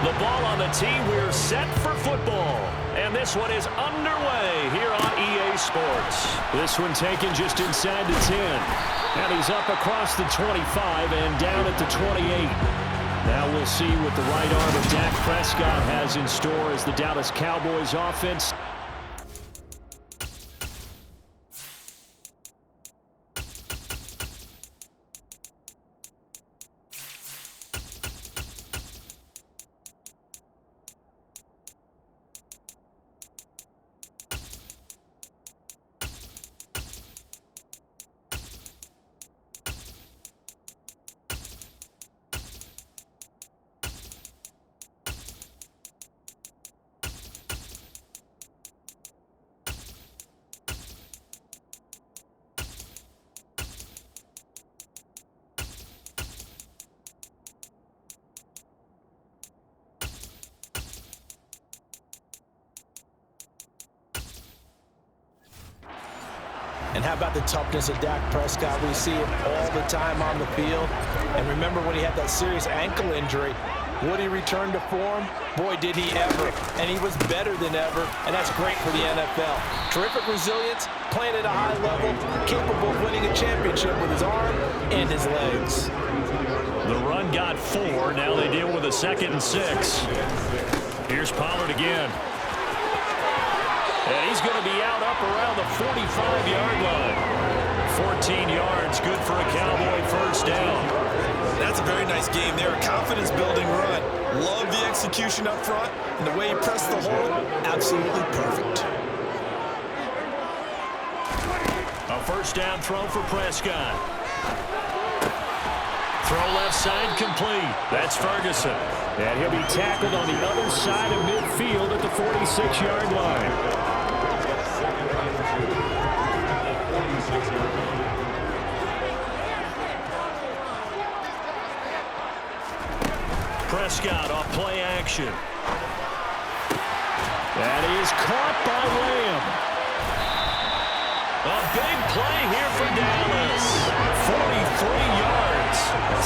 The ball on the tee. We're set for football. And this one is underway here on EA Sports. This one taken just inside the 10. And he's up across the 25 and down at the 28. Now we'll see what the right arm of Dak Prescott has in store as the Dallas Cowboys offense. And how about the toughness of Dak Prescott? We see it all the time on the field. And remember when he had that serious ankle injury, would he return to form? Boy, did he ever. And he was better than ever, and that's great for the NFL. Terrific resilience, playing at a high level, capable of winning a championship with his arm and his legs. The run got 4. Now they deal with a 2nd and 6. Here's Pollard again. And he's going to be out up around the 45-yard line. 14 yards, good for a Cowboy first down. That's a very nice game there. A confidence-building run. Love the execution up front. And the way he pressed the hole, absolutely perfect. A first down throw for Prescott. Throw left side complete. That's Ferguson. And he'll be tackled on the other side of midfield at the 46-yard line. Prescott off play action. That is caught by Lamb. A big play here for Dallas. 43 yards.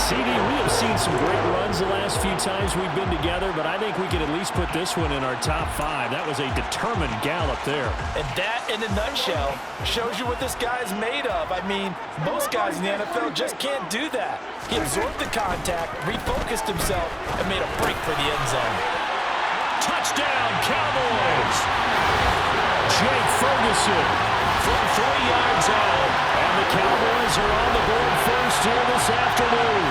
CD, we have seen some great runs the last few times we've been together, but I think we could at least put this one in our top 5. That was a determined gallop there. And that, in a nutshell, shows you what this guy's made of. I mean, most guys in the NFL just can't do that. He absorbed the contact, refocused himself, and made a break for the end zone. Touchdown, Cowboys! Jake Ferguson from 3 yards out, and the Cowboys are on the board first here this afternoon.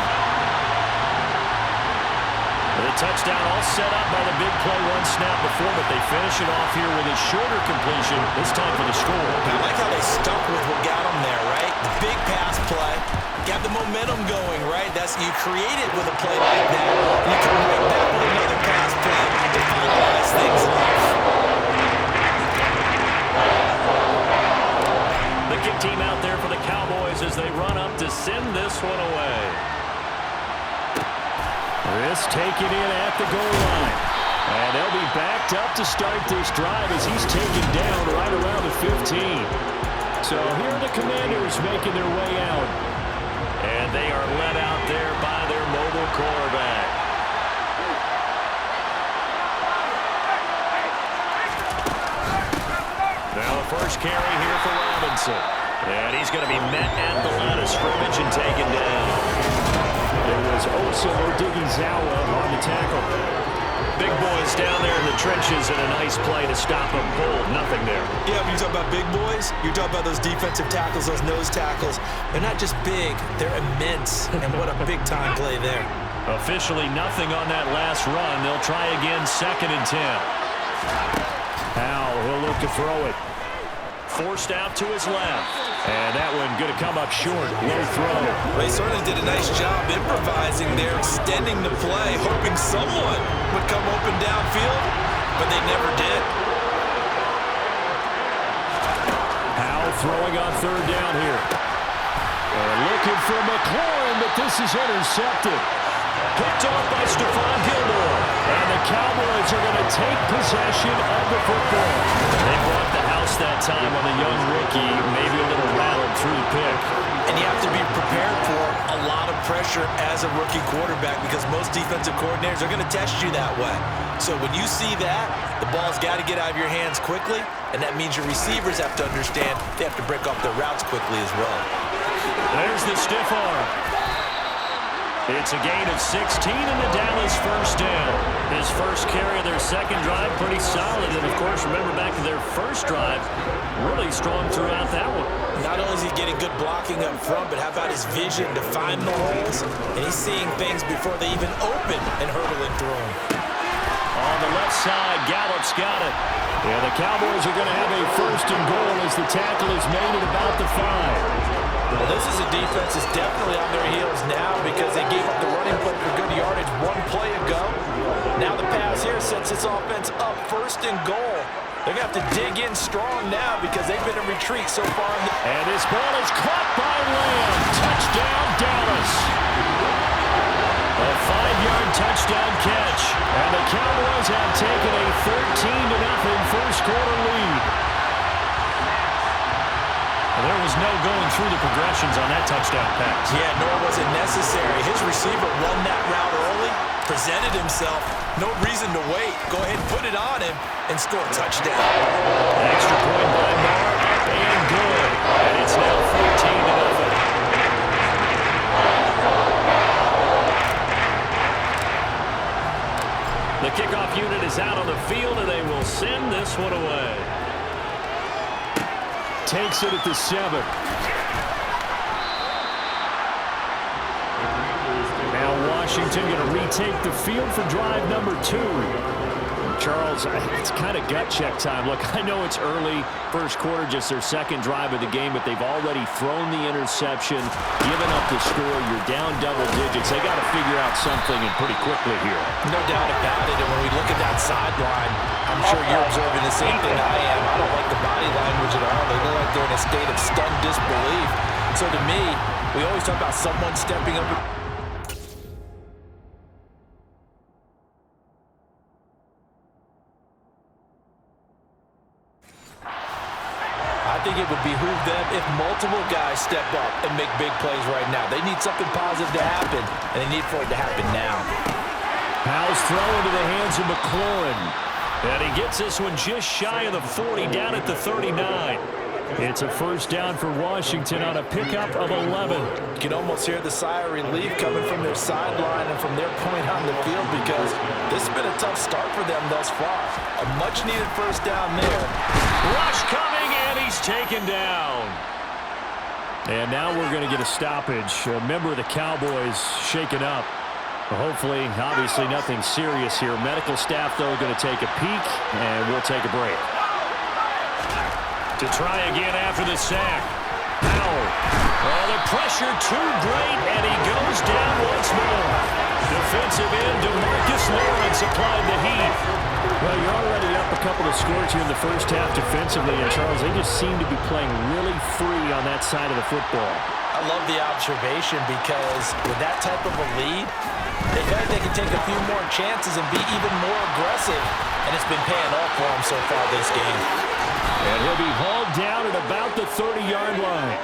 The touchdown all set up by the big play 1 snap before, but they finish it off here with a shorter completion, this time for the score. I like how they stuck with what got them there, right? The big pass play, got the momentum going, right? You create it with a play like that, and you come right back with another pass play to finalize things off. The kick team out there for the Cowboys as they run up to send this one away. This taken in at the goal line. And they'll be backed up to start this drive as he's taken down right around the 15. So here are the Commanders making their way out. And they are led out there by their mobile quarterback. Now the first carry here for Robinson. And he's going to be met at the line of scrimmage and taken down. It was Osa Odighizuwa on the tackle. Big boys down there in the trenches and a nice play to stop them cold. Nothing there. Yeah, when you talk about big boys, you talk about those defensive tackles, those nose tackles. They're not just big, they're immense. And what a big-time play there. Officially nothing on that last run. They'll try again, 2nd and 10. Howell, he'll look to throw it. Forced out to his left. And that one going to come up short. Low throw. They certainly did a nice job improvising there, extending the play, hoping someone would come open downfield, but they never did. Howell throwing on 3rd down here. And looking for McLaurin, but this is intercepted. Picked off by Stephon Gilmore. And the Cowboys are going to take possession of the football. They brought the house that time on the young rookie, maybe a little rattled through the pick. And you have to be prepared for a lot of pressure pressure as a rookie quarterback because most defensive coordinators are going to test you that way. So when you see that, the ball's got to get out of your hands quickly, and that means your receivers have to understand they have to break off their routes quickly as well. There's the stiff arm. It's a gain of 16 and the Dallas first down. His first carry of their second drive, pretty solid. And, of course, remember back to their first drive, really strong throughout that one. Not only is he getting good blocking up front, but how about his vision to find the holes? And he's seeing things before they even open and hurdling through them. On the left side, Gallup's got it. Yeah, the Cowboys are going to have a first and goal as the tackle is made at about the 5. Well, this is a defense that's definitely on their heels now because they gave up the running play for good yardage one play ago. Now the pass here sets this offense up first and goal. They're going to have to dig in strong now because they've been in retreat so far. And this ball is caught by Lamb. Touchdown, Dallas. A 5-yard touchdown catch. And the Cowboys have taken a 13-0 first quarter lead. There was no going through the progressions on that touchdown pass. Yeah, nor was it necessary. His receiver run that route early, presented himself. No reason to wait. Go ahead and put it on him and score a touchdown. An extra point by Moore, up and good. And it's now 14-0. The kickoff unit is out on the field, and they will send this one away. Takes it at the 7. Now Washington going to retake the field for drive number 2. Charles, it's kind of gut check time. Look, I know it's early, first quarter, just their second drive of the game, but they've already thrown the interception, given up the score. You're down double digits. They got to figure out something and pretty quickly here. No doubt about it. And when we look at that sideline, I'm sure you're observing the same thing I am. I don't like the body language at all. They look like they're in a state of stunned disbelief. So to me, we always talk about someone stepping up. I think it would behoove them if multiple guys step up and make big plays right now. They need something positive to happen, and they need for it to happen now. Powell's throw into the hands of McLaurin. And he gets this one just shy of the 40, down at the 39. It's a first down for Washington on a pickup of 11. You can almost hear the sigh of relief coming from their sideline and from their point on the field because this has been a tough start for them thus far. A much-needed first down there. Rush coming, and he's taken down. And now we're going to get a stoppage. A member of the Cowboys shaken up. Hopefully, obviously, nothing serious here. Medical staff, though, going to take a peek, and we'll take a break. To try again after the sack. Powell. Oh, the pressure too great, and he goes down once more. Defensive end, DeMarcus Lawrence applied the heat. Well, you're already up a couple of scores here in the first half defensively, and Charles, they just seem to be playing really free on that side of the football. I love the observation because with that type of a lead, they feel like they can take a few more chances and be even more aggressive, and it's been paying off for them so far this game. And he'll be hauled down at about the 30-yard line.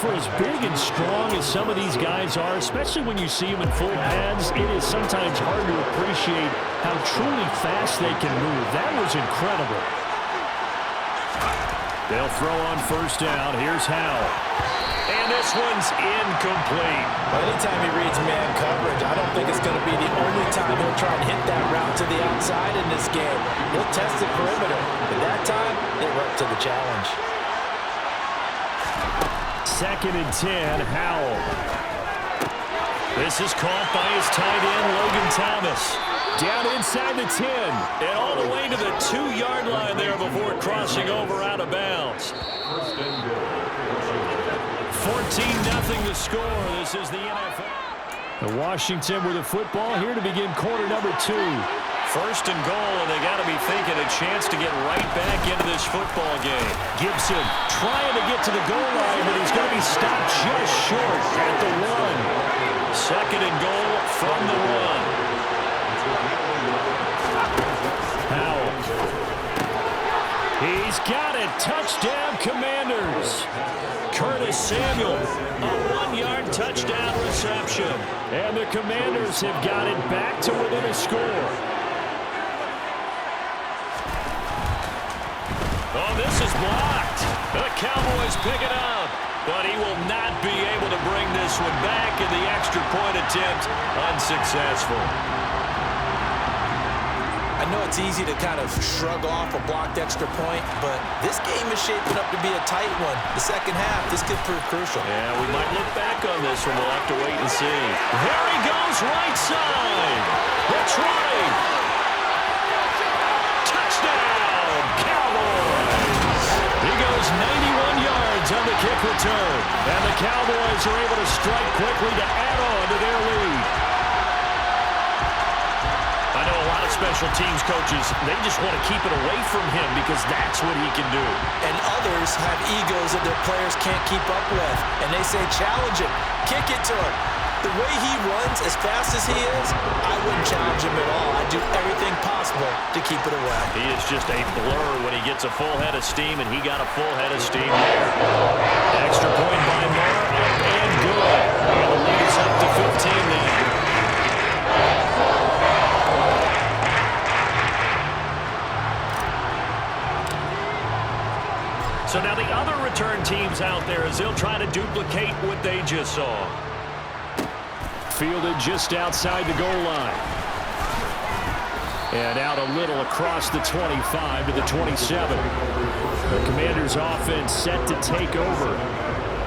For as big and strong as some of these guys are, especially when you see them in full pads, it is sometimes hard to appreciate how truly fast they can move. That was incredible. They'll throw on first down. Here's Howell. And this one's incomplete. Anytime he reads man coverage, I don't think it's going to be the only time he'll try and hit that route to the outside in this game. He'll test the perimeter, but that time, they were up to the challenge. 2nd and 10, Howell. This is caught by his tight end, Logan Thomas. Down inside the 10, and all the way to the 2-yard line there before crossing over out of bounds. 14-0 the score. This is the NFL. The Washington with the football here to begin quarter number 2. First and goal, and they got to be thinking a chance to get right back into this football game. Gibson trying to get to the goal line, but he's going to be stopped just short at the 1. 2nd and goal from the 1. Powell. He's got it. Touchdown, Commanders. Curtis Samuel, a 1-yard touchdown reception. And the Commanders have got it back to within a score. Oh, this is blocked. The Cowboys pick it up. But he will not be able to bring this one back, in the extra point attempt unsuccessful. I know it's easy to kind of shrug off a blocked extra point, but this game is shaping up to be a tight one. The second half, this could prove crucial. Yeah, we might look back on this one. We'll have to wait and see. There he goes, right side. That's right. Touchdown, Cowboys. He goes 91 yards on the kick return. And the Cowboys are able to strike quickly to add on to their lead. I know a lot of special teams coaches, they just want to keep it away from him because that's what he can do. And others have egos that their players can't keep up with. And they say, challenge him, kick it to him. The way he runs, as fast as he is, I wouldn't challenge him at all. I'd do everything possible to keep it away. He is just a blur when he gets a full head of steam, and he got a full head of steam there. Extra point by Marr, up and good. And the lead is up to 15 now. So now the other return teams out there as they'll try to duplicate what they just saw. Fielded just outside the goal line. And out a little across the 25 to the 27. The Commanders' offense set to take over.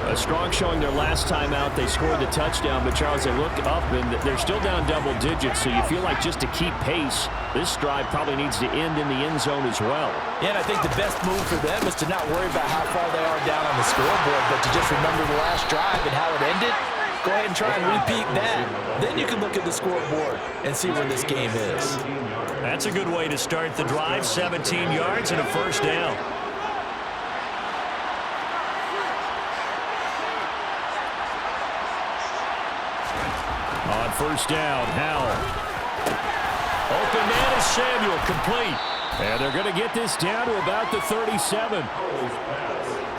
A strong showing their last time out. They scored the touchdown, but Charles, they look up and they're still down double digits, so you feel like just to keep pace, this drive probably needs to end in the end zone as well. Yeah, and I think the best move for them is to not worry about how far they are down on the scoreboard, but to just remember the last drive and how it ended. Go ahead and try and repeat that. Then you can look at the scoreboard and see where this game is. That's a good way to start the drive. 17 yards and a first down. On first down, Howell. Open man is Samuel, complete. And they're going to get this down to about the 37.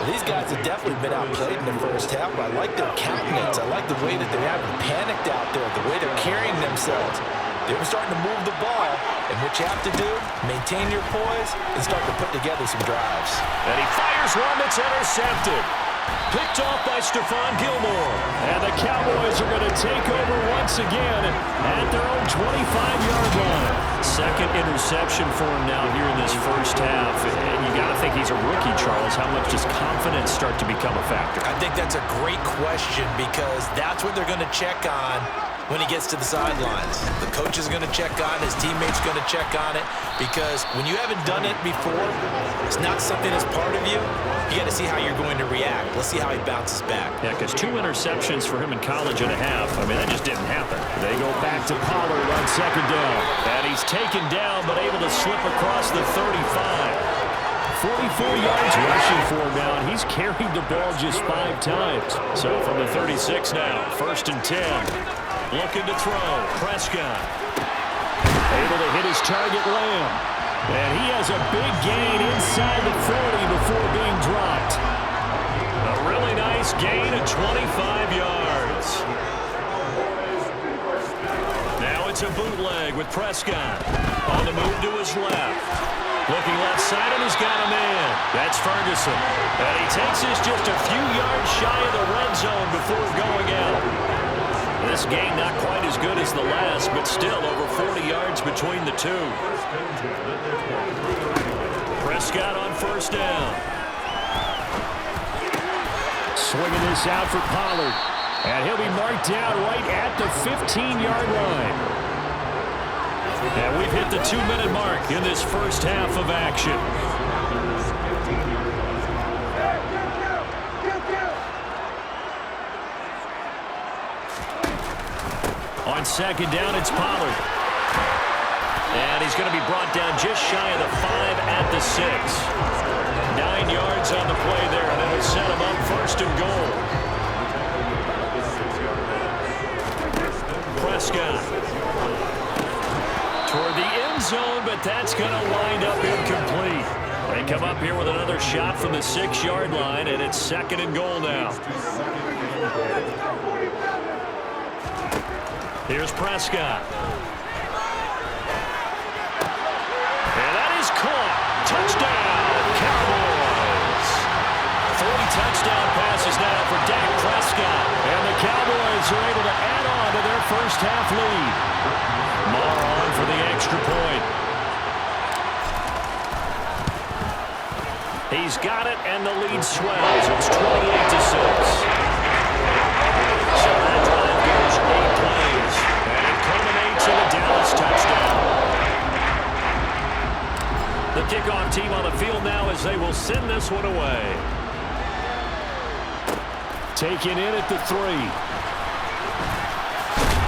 These guys have definitely been outplayed in the first half, but I like their countenance. I like the way that they haven't panicked out there, the way they're carrying themselves. They were starting to move the ball, and what you have to do, maintain your poise and start to put together some drives. And he fires one that's intercepted. Picked off by Stephon Gilmore. And the Cowboys are going to take over once again at their own 25-yard line. Second interception for him now here in this first half. And you got to think he's a rookie, Charles. How much does confidence start to become a factor? I think that's a great question because that's what they're going to check on when he gets to the sidelines. The coach is going to check on, his teammates going to check on it, because when you haven't done it before, it's not something that's part of you. You got to see how you're going to react. Let's see how he bounces back. Yeah, because 2 interceptions for him in college and a half. I mean, that just didn't happen. They go back to Pollard on second down. And he's taken down, but able to slip across the 35. 44 yards rushing for him now, and he's carried the ball just 5 times. So from the 36 now, 1st and 10. Looking to throw. Prescott. Able to hit his target, Lamb. And he has a big gain inside the 40 before being dropped. A really nice gain of 25 yards. Now it's a bootleg with Prescott. On the move to his left. Looking left side, and he's got a man. That's Ferguson. And he takes this just a few yards shy of the red zone before going out. This game not quite as good as the last, but still over 40 yards between the two. Prescott on first down. Swinging this out for Pollard. And he'll be marked down right at the 15-yard line. And we've hit the 2-minute mark in this first half of action. On second down, it's Pollard. And he's going to be brought down just shy of the 5 at the 6. 9 yards on the play there, and that'll set him up 1st and goal. Prescott. Toward the end zone, but that's going to wind up incomplete. They come up here with another shot from the 6-yard line, and it's 2nd and goal now. Here's Prescott. And that is caught. Touchdown, Cowboys. 3 touchdown passes now for Dak Prescott. And the Cowboys are able to add on to their first half lead. Marr on for the extra point. He's got it, and the lead swells. It's 28-6. So that drive goes 8 plays, and it culminates in a Dallas touchdown. The kickoff team on the field now as they will send this one away. Taken in at the 3.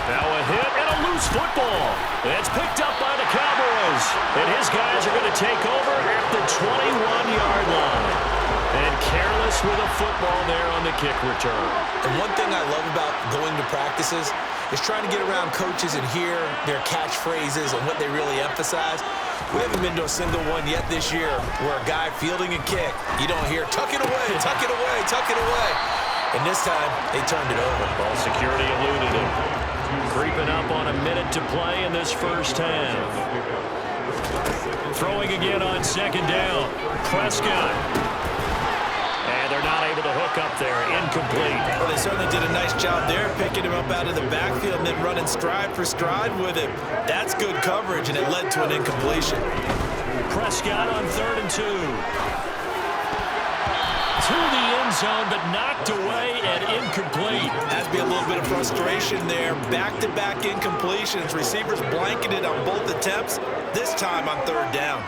Now a hit and a loose football. It's picked up by the Cowboys. And his guys are going to take over at the 21-yard line. And careless with a football there on the kick return. And one thing I love about going to practices is trying to get around coaches and hear their catchphrases and what they really emphasize. We haven't been to a single one yet this year where a guy fielding a kick, you don't hear, tuck it away, tuck it away, tuck it away. And this time, they turned it over. Ball security eluded him. Creeping up on a minute to play in this first half. Throwing again on second down. Prescott. And they're not able to hook up there. Incomplete. Well, they certainly did a nice job there, picking him up out of the backfield and then running stride for stride with him. That's good coverage, and it led to an incompletion. Prescott on 3rd and 2. To the end zone, but knocked away and incomplete. Has to be a little bit of frustration there. Back-to-back incompletions. Receivers blanketed on both attempts, this time on 3rd down.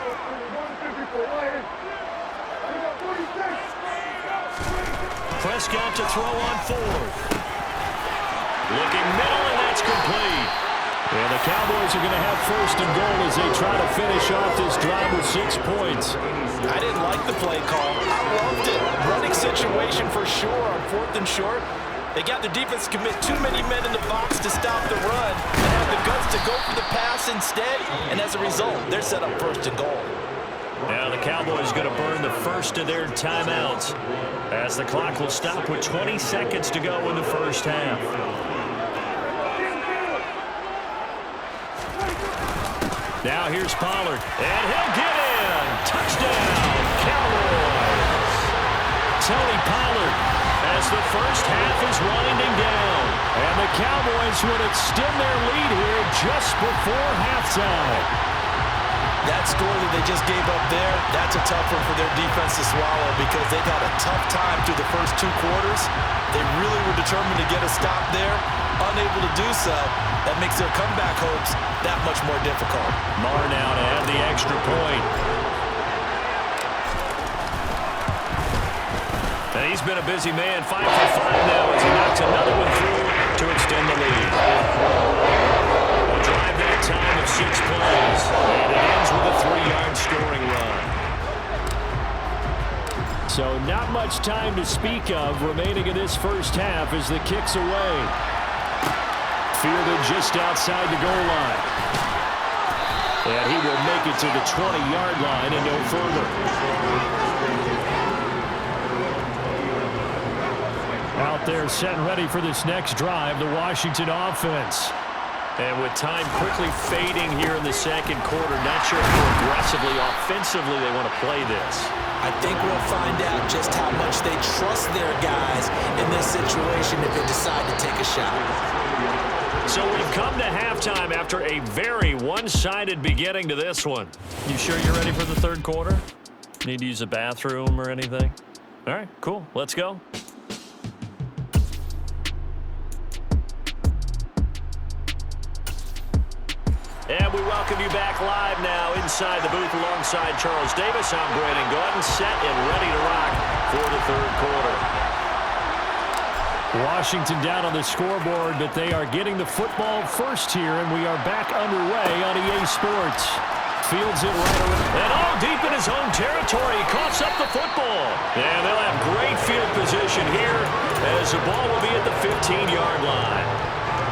Prescott to throw on 4th. Looking middle, and that's complete. And the Cowboys are going to have 1st and goal as they try to finish off this drive with 6 points. I didn't like the play call. I loved it. Running situation for sure on 4th and short. They got the defense to commit too many men in the box to stop the run and have the guts to go for the pass instead. And as a result, they're set up 1st and goal. Now the Cowboys going to burn the first of their timeouts as the clock will stop with 20 seconds to go in the first half. Now here's Pollard, and he'll get in. Touchdown, Cowboys. Tony Pollard as the first half is winding down. And the Cowboys would extend their lead here just before halftime. That score that they just gave up there, that's a tough one for their defense to swallow because they've had a tough time through the first 2 quarters. They really were determined to get a stop there. Unable to do so, that makes their comeback hopes that much more difficult. Marr now to have the extra point. And he's been a busy man, 5 for 5 now as he knocks another one through to extend the lead. A drive that time of 6 plays, and it ends with a 3-yard scoring run. So not much time to speak of remaining in this first half as the kick's away. Fielded just outside the goal line. And he will make it to the 20-yard line and no further. Out there set and ready for this next drive, the Washington offense. And with time quickly fading here in the second quarter, not sure how aggressively, offensively they want to play this. I think we'll find out just how much they trust their guys in this situation if they decide to take a shot. So we've come to halftime after a very one-sided beginning to this one. You sure you're ready for the third quarter? Need to use a bathroom or anything? All right, cool. Let's go. And we welcome you back live now inside the booth alongside Charles Davis. I'm Brandon Gordon, set and ready to rock for the third quarter. Washington down on the scoreboard, but they are getting the football first here, and we are back underway on EA Sports. Fields it right around. And all deep in his own territory. He coughs up the football. And they'll have great field position here as the ball will be at the 15-yard line.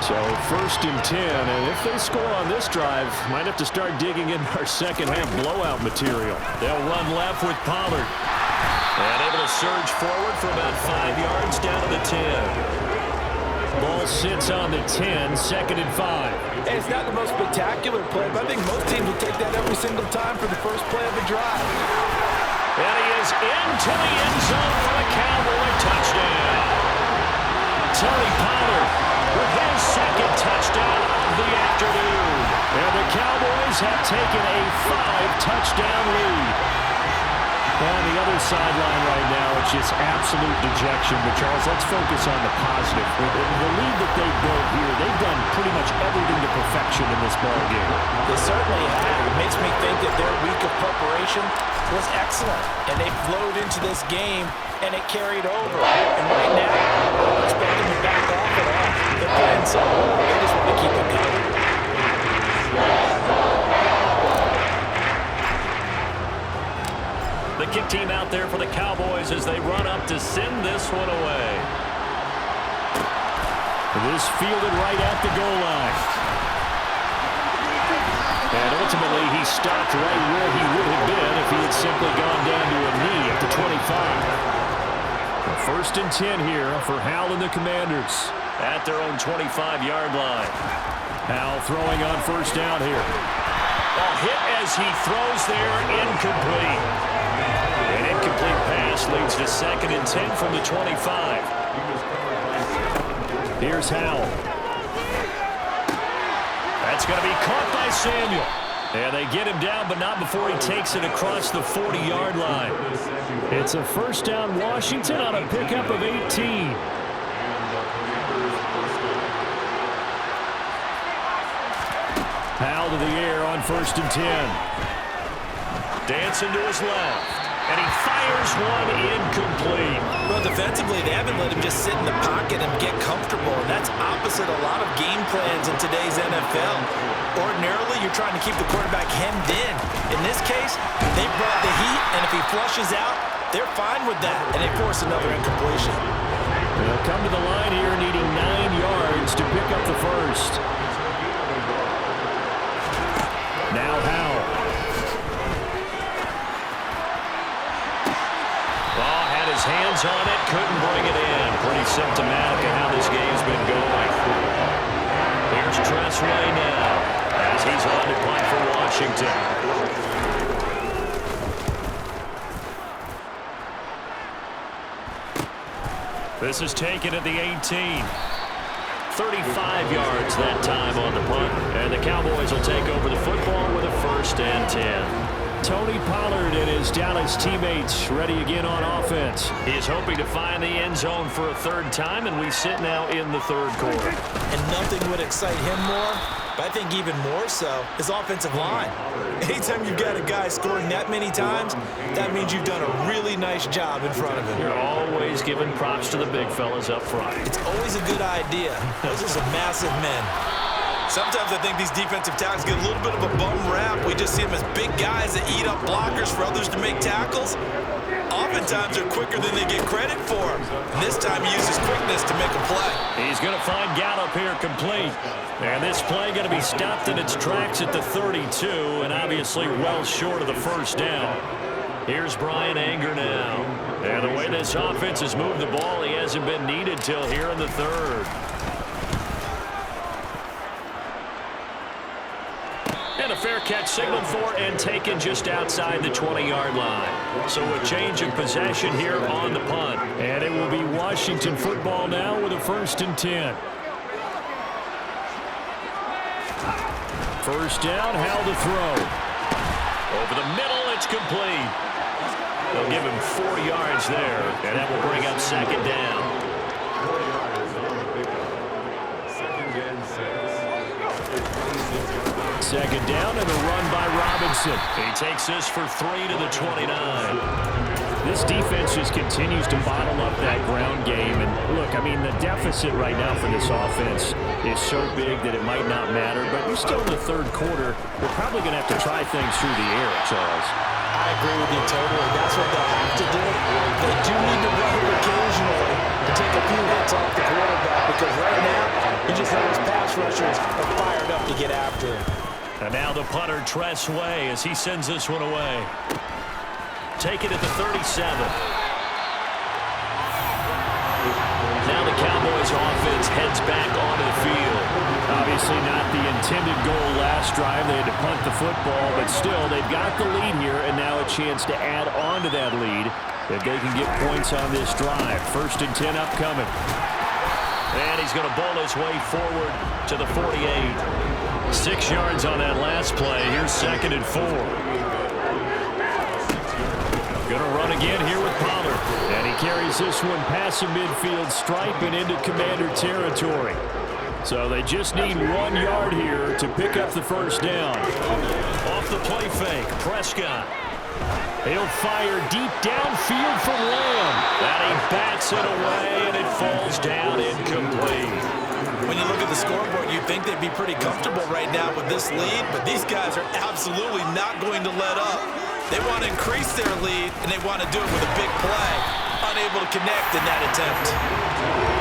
So 1st and 10, and if they score on this drive, might have to start digging in our second half blowout material. They'll run left with Pollard. And able to surge forward for about 5 yards down to the 10. ball sits on the 10, 2nd and 5. Hey, it's not the most spectacular play, but I think most teams would take that every single time for the first play of a drive. And he is into the end zone for a Cowboy touchdown. Tony Pollard with his 2nd touchdown of the afternoon. And the Cowboys have taken a 5-touchdown lead. On the other sideline right now, it's just absolute dejection. But, Charles, let's focus on the positive. The lead that they've built here, they've done pretty much everything to perfection in this ball game. They certainly have. It makes me think that their week of preparation was excellent. And they flowed into this game, and it carried over. And right now, I don't expect them to back off at all. They're playing so well, they just want to keep it going. The kick team out there for the Cowboys as they run up to send this one away. This fielded right at the goal line. And ultimately, he stopped right where he would have been if he had simply gone down to a knee at the 25. 1st and 10 here for Howell and the Commanders at their own 25-yard line. Howell throwing on 1st down here. A hit as he throws there, incomplete. An incomplete pass leads to 2nd and 10 from the 25. Here's Howell. That's going to be caught by Samuel. And they get him down, but not before he takes it across the 40-yard line. It's a 1st down Washington on a pickup of 18. Howell to the air on 1st and 10. Dancing to his left. And he fires one incomplete. Well, defensively, they haven't let him just sit in the pocket and get comfortable. And that's opposite a lot of game plans in today's NFL. Ordinarily, you're trying to keep the quarterback hemmed in. In this case, they brought the heat, and if he flushes out, they're fine with that. And they force another incompletion. They'll come to the line here needing 9 yards to pick up the 1st. Now Howell. His hands on it, couldn't bring it in. Pretty symptomatic of how this game's been going. Here's Tressway now as he's on to punt for Washington. This is taken at the 18. 35 yards that time on the punt. And the Cowboys will take over the football with a 1st and 10. Tony Pollard and his Dallas teammates ready again on offense. He is hoping to find the end zone for a 3rd time, and we sit now in the 3rd quarter. And nothing would excite him more, but I think even more so, his offensive line. Anytime you've got a guy scoring that many times, that means you've done a really nice job in front of him. You're always giving props to the big fellas up front. It's always a good idea. Those are some massive men. Sometimes I think these defensive tackles get a little bit of a bum rap. We just see them as big guys that eat up blockers for others to make tackles. Oftentimes they're quicker than they get credit for. And this time he uses quickness to make a play. He's going to find Gallup here complete. And this play going to be stopped in its tracks at the 32, and obviously well short of the 1st down. Here's Brian Anger now. And the way this offense has moved the ball, he hasn't been needed till here in the 3rd. And a fair catch signaled for and taken just outside the 20-yard line. So a change of possession here on the punt. And it will be Washington football now with a 1st and 10. 1st down, Howell to throw. Over the middle, it's complete. They'll give him 4 yards there, and that will bring up 2nd down. 2nd down and a run by Robinson. He takes this for 3 to the 29. This defense just continues to bottle up that ground game. And look, I mean, the deficit right now for this offense is so big that it might not matter. But we're still in the 3rd quarter. We're probably going to have to try things through the air, Charles. I agree with you totally. That's what they'll have to do. They do need to run it occasionally to take a few hits off the quarterback, because right now, you just know his pass rushers are fired up to get after him. And now the punter, Tressway, as he sends this one away. Take it at the 37. Now the Cowboys offense heads back Obviously not the intended goal last drive. They had to punt the football, but still, they've got the lead here, and now a chance to add on to that lead if they can get points on this drive. 1st and 10 upcoming. And he's going to bowl his way forward to the 48. 6 yards on that last play. Here's 2nd and 4. Going to run again here with Pollard. And he carries this one past the midfield stripe and into Commander territory. So they just need 1 yard here to pick up the 1st down. Off the play fake, Prescott. He'll fire deep downfield from Lamb. And he bats it away, and it falls down incomplete. When you look at the scoreboard, you'd think they'd be pretty comfortable right now with this lead, but these guys are absolutely not going to let up. They want to increase their lead, and they want to do it with a big play. Unable to connect in that attempt.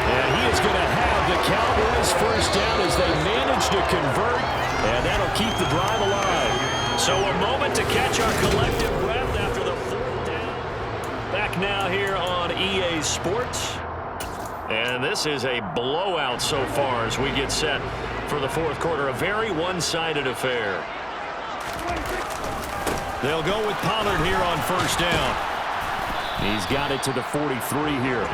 And he is going to have the Cowboys 1st down as they manage to convert, and that'll keep the drive alive. So a moment to catch our collective breath after the 4th down. Back now here on EA Sports. And this is a blowout so far as we get set for the 4th quarter. A very one-sided affair. They'll go with Pollard here on 1st down. He's got it to the 43 here.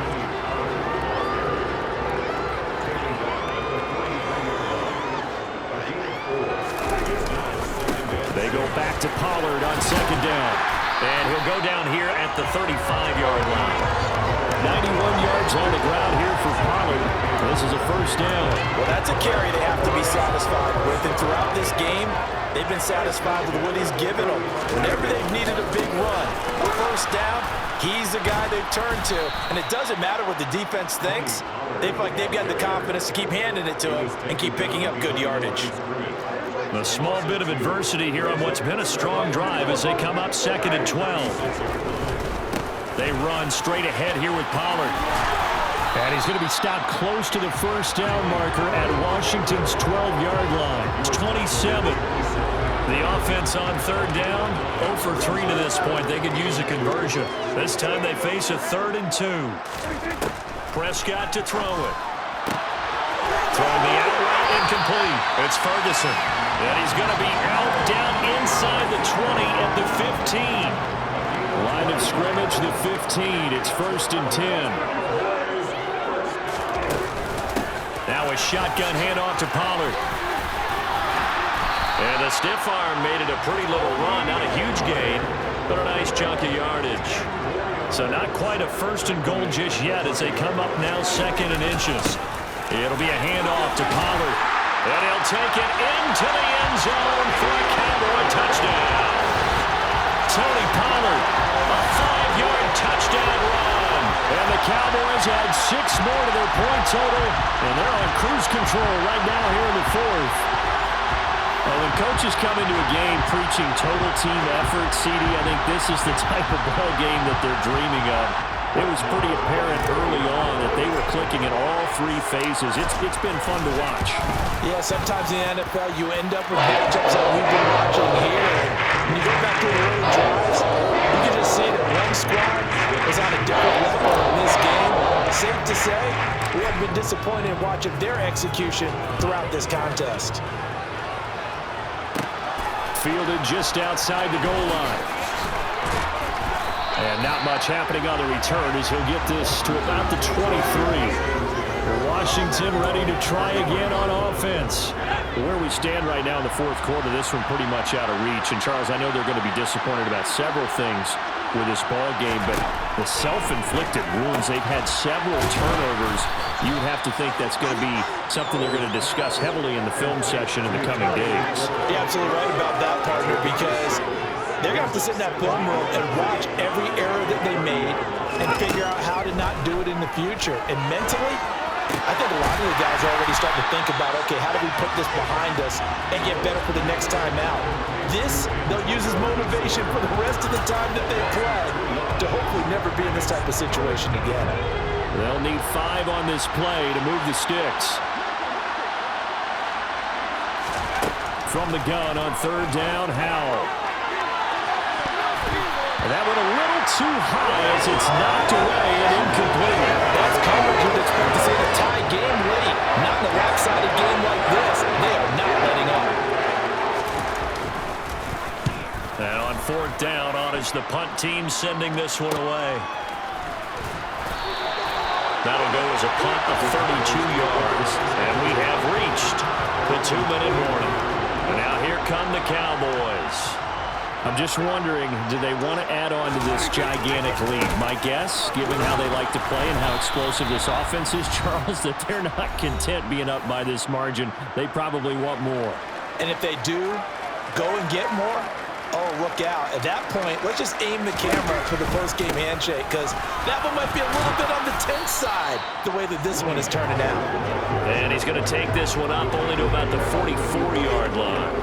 They go back to Pollard on 2nd down. And he'll go down here at the 35-yard line. 91 yards on the ground here for Pollard. This is a 1st down. Well, that's a carry they have to be satisfied with. And throughout this game, they've been satisfied with what he's given them. Whenever they've needed a big run, a 1st down, he's the guy they've turned to. And it doesn't matter what the defense thinks. They feel like they've got the confidence to keep handing it to him and keep picking up good yardage. A small bit of adversity here on what's been a strong drive as they come up 2nd and 12. They run straight ahead here with Pollard. And he's going to be stopped close to the 1st down marker at Washington's 12-yard line. It's 27. The offense on 3rd down, 0 for 3 to this point. They could use a conversion. This time they face a 3rd and 2. Prescott to throw it. Throwing the out route incomplete. It's Ferguson. And he's going to be out down inside the 20 at the 15. Line of scrimmage, the 15. It's 1st and 10. Now a shotgun handoff to Pollard. And the stiff arm made it a pretty little run. Not a huge gain, but a nice chunk of yardage. So not quite a 1st and goal just yet as they come up now 2nd and inches. It'll be a handoff to Pollard. And he'll take it into the end zone for a Cowboy touchdown. Tony Pollard, a 5-yard touchdown run. And the Cowboys add 6 more to their point total. And they're on cruise control right now here in the 4th. Well, when coaches come into a game preaching total team effort, CD, I think this is the type of ball game that they're dreaming of. It was pretty apparent early on that they were clicking in all 3 phases. It's been fun to watch. Yeah, sometimes in the NFL you end up with matchups that we've been watching here. When you go back to the early drives, you can just see that one squad is on a different level in this game. Safe to say, we have been disappointed in watching their execution throughout this contest. Fielded just outside the goal line. And not much happening on the return as he'll get this to about the 23. Washington ready to try again on offense. Where we stand right now in the 4th quarter, this one pretty much out of reach. And, Charles, I know they're going to be disappointed about several things with this ball game, but the self-inflicted wounds, they've had several turnovers. You would have to think that's going to be something they're going to discuss heavily in the film session in the coming days. You're absolutely right about that, partner, because they're going to have to sit in that film room and watch every error that they made and figure out how to not do it in the future. And mentally, I think a lot of the guys are already starting to think about, okay, how do we put this behind us and get better for the next time out? This, they'll use as motivation for the rest of the time that they play to hopefully never be in this type of situation again. They'll need 5 on this play to move the sticks. From the gun on 3rd down, Howell. And that went a little too high as it's knocked away and incomplete. That's coverage you'd expect to see in a tie game late. Not in a lopsided game like this. They are as the punt team sending this one away. That'll go as a punt of 32 yards. And we have reached the 2-minute warning. And now here come the Cowboys. I'm just wondering, do they want to add on to this gigantic lead? My guess, given how they like to play and how explosive this offense is, Charles, that they're not content being up by this margin. They probably want more. And if they do go and get more, oh, look out. At that point, let's just aim the camera for the post-game handshake, because that one might be a little bit on the tense side, the way that this one is turning out. And he's going to take this one up only to about the 44-yard line.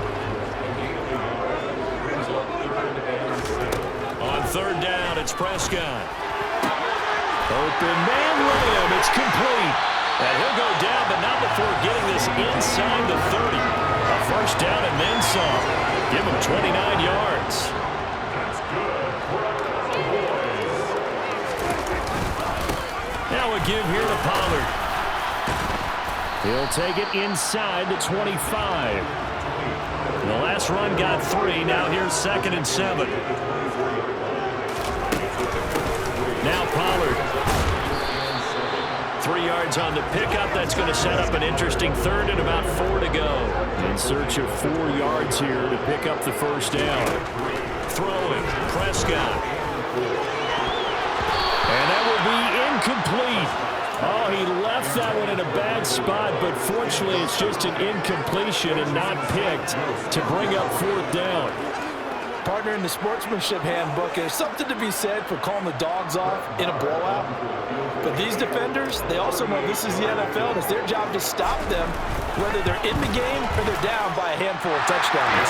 On third down, it's Prescott. Open man with him. It's complete. And he'll go down, but not before getting this inside the 30. A first down and then some. Give him 29 yards. Now a give here to Pollard. He'll take it inside the 25. The last run got 3. Now here's 2nd and 7. Now Pollard. 3 yards on the pickup. That's going to set up an interesting third and about 4 to go. In search of 4 yards here to pick up the first down. Throwing, Prescott. And that will be incomplete. Oh, he left that one in a bad spot, but fortunately it's just an incompletion and not picked to bring up 4th down. Partner, in the sportsmanship handbook, there's something to be said for calling the dogs off in a blowout. But these defenders, they also know this is the NFL, and it's their job to stop them, whether they're in the game or they're down by a handful of touchdowns.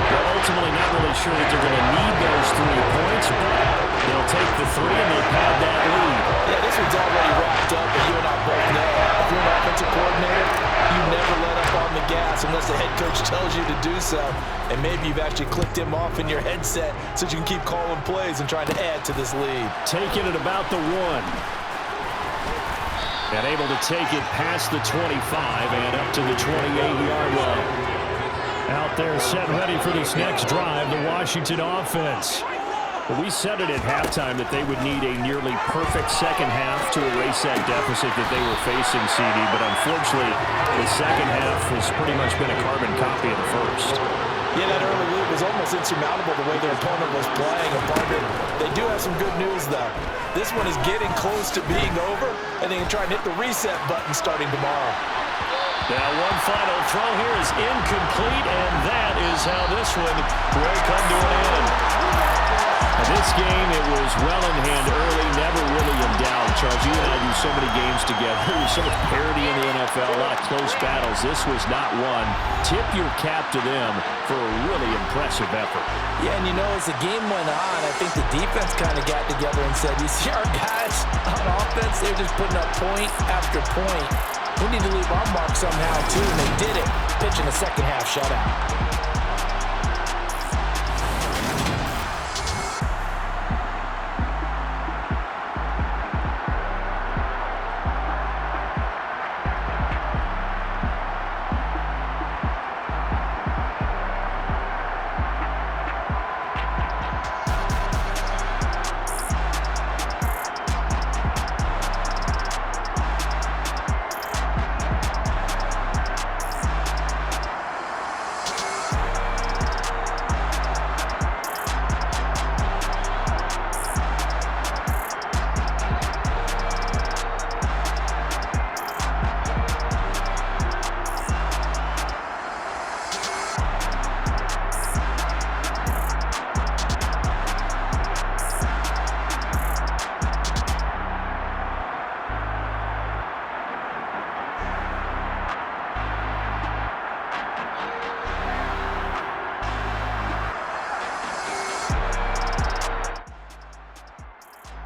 They're ultimately not really sure that they're going to need those 3 points, but they'll take the 3 and they've had that lead. Yeah, this one's already wrapped up, and you and I both know. If you're an offensive coordinator, you never let up on the gas unless the head coach tells you to do so. And maybe you've actually clicked him off in your headset so you can keep calling plays and trying to add to this lead. Taking it about the 1. And able to take it past the 25 and up to the 28-yard line. Out there set ready for this next drive, the Washington offense. Well, we said it at halftime that they would need a nearly perfect second half to erase that deficit that they were facing, CD, but unfortunately, the second half has pretty much been a carbon copy of the first. Yeah, that early lead was almost insurmountable the way their opponent was playing. And partner, they do have some good news, though. This one is getting close to being over, and they can try and hit the reset button starting tomorrow. Now one final throw here is incomplete, and that is how this one will come to an end. In this game, it was well in hand early, never really in doubt. Charles, you and I do so many games together. There's so much parity in the NFL, a lot of close battles. This was not one. Tip your cap to them for a really impressive effort. Yeah, and you know, as the game went on, I think the defense kind of got together and said, you see our guys on offense, they're just putting up point after point. We need to leave our mark somehow, too, and they did it, pitching a second-half shutout.